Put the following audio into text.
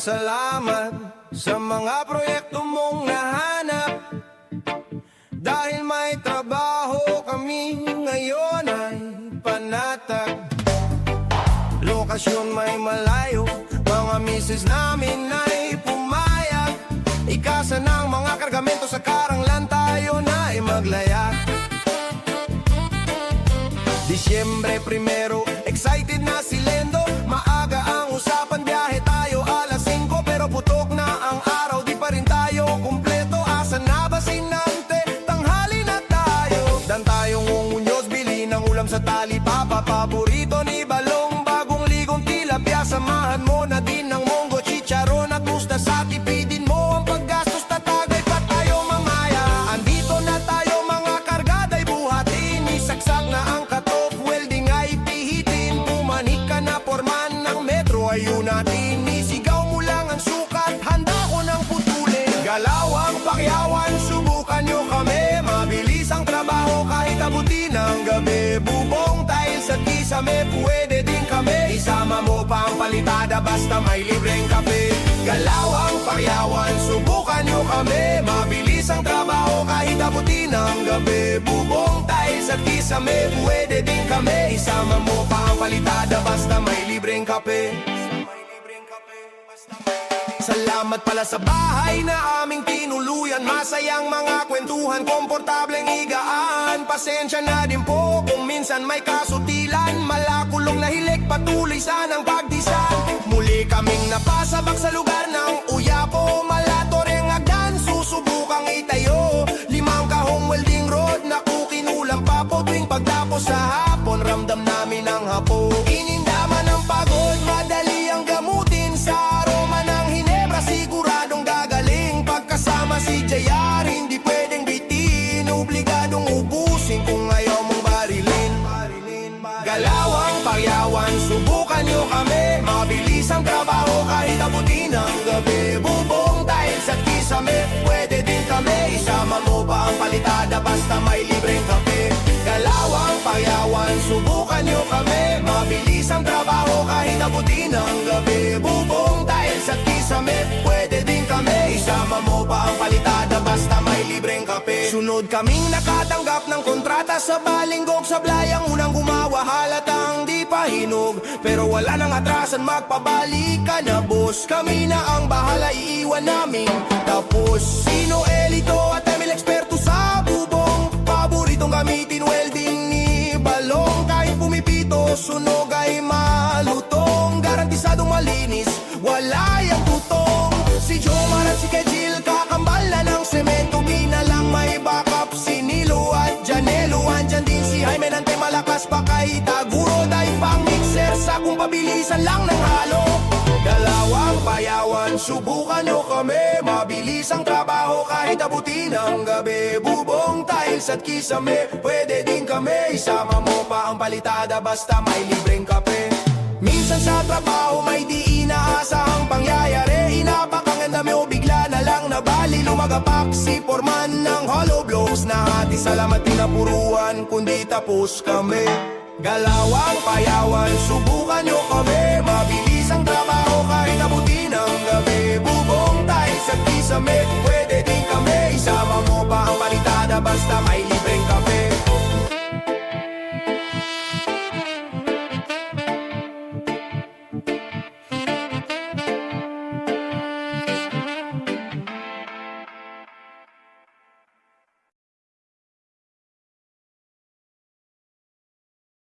salamat sa mga proyekto mong nahanap. Dahil may trabaho kami ngayon ay panatag. Lokasyon may malayo, mga misis namin ay pumayag. Ikasa ng mga kargamento sa Karanglan, tayo na ay maglaya. Disyembre primero, excited na si Lendo. Maaga ang usapan, biyahe tayo alas 5. Pero putok na ang araw, di pa rin tayo kumpleto. Asan na ba si Nante? Tanghali na tayo. Dan tayong Muñoz, bili ng ulam sa Talipapa. Paborito ni Balong, bagong ligong tilapia. Samahan mo na din ng monggo, chicharon at mustasa. Tipidin mo ang paggastos, tatagay pa tayo mamaya. Andito na tayo, mga kargaday buhatin. Isaksak na ang katop, welding ay pihitin. Pumanik ka na, porman ng metro, ayun natin. Isigaw mo lang ang sukat, handa ko ng putulin. Galawang pakyawan, subukan nyo kami. Mabilis ang trabaho kahit abutin ng gabi. Bubong, tiles at kisame, pwede din kami. Isama mo pa ang palitada, basta may libreng kape. Galawang pakyawan, subukan nyo kami. Mabilis ang trabaho kahit abutin ng gabi. Bubong, tiles at kisame, pwede din kami. Isama mo pa ang palitada, basta may libreng kape. Salamat pala sa bahay na aming tinuluyan. Masayang mga kwentuhan, komportableng higaan. Pasensya na din po kung minsan may kasutilan. Malakulong na hilik, patuloy sanang pagdisan. Muli kaming napasabak sa lugar ng Uyapo. Malatoreng agdan, susubukang itayo. 5 kahong welding rod, naku kinulang pa po. Tuwing pagtapos sa hapon, ramdam namin ang hapo. Inindaman ng pagod, madali ang gamutin. Sa aroma ng Hinebra, siguradong gagaling. Pagkasama si JR, hindi pwedeng bitin. Obligadong ubusin kung ayaw mong barilin. Galawang pakyawan, subukan nyo kami. Mabilis ang trabaho kahit abutin ng gabi. Bubong, tiles at kisame, pwede din kami. Isama mo pa ang palitada, basta may libreng kape. Galawang pakyawan, subukan nyo kami. Mabilis ang trabaho kahit abutin ng gabi. Bubong, tiles at kisame, pwede din kami. Isama mo pa ang palitada, basta may libreng kape. Sunod kaming nakatanggap ng kontrata sa Balinggog. Sablay ang unang gumawa, halatang di pa hinog. Pero wala nang atrasan, magpabalik ka na boss. Kami na ang bahala, iiwan namin tapos. Sino Elito at Emil eksperto sa bubong. Paboritong gamitin, welding ni Balong. Kahit pumipito, sunog ay malutong. Garantisadong malinis, wala yung tutong. Si Jomar at si Kejil, kakambal na ng semento. Binalang may backup, si Nilo at Janelo. Andyan din si Jaime, nante malakas pa kay Taguro. Dahil pang mixer sa kung pabilisan lang ng halo. Dalawang payawan, subukan nyo kami. Mabilis ang trabaho kahit abutin ng gabi. Bubong, tiles at kisame, pwede din kami. Isama mo pa ang palitada, basta may libreng kape. Minsan sa trabaho may di inaasahang pangyayari. Inapakanganda mo, bigla na lang nabali. Lumagapak si Foreman ng hollow blocks. Nahati salamat tinapuruan, kundi tapos kami. Galawang payawan, subukan nyo kami. Mabilis ang trabaho kahit abutin ng gabi. Bubong, tiles at kisame, pwede din kami. Isama mo pa ang palitada, basta may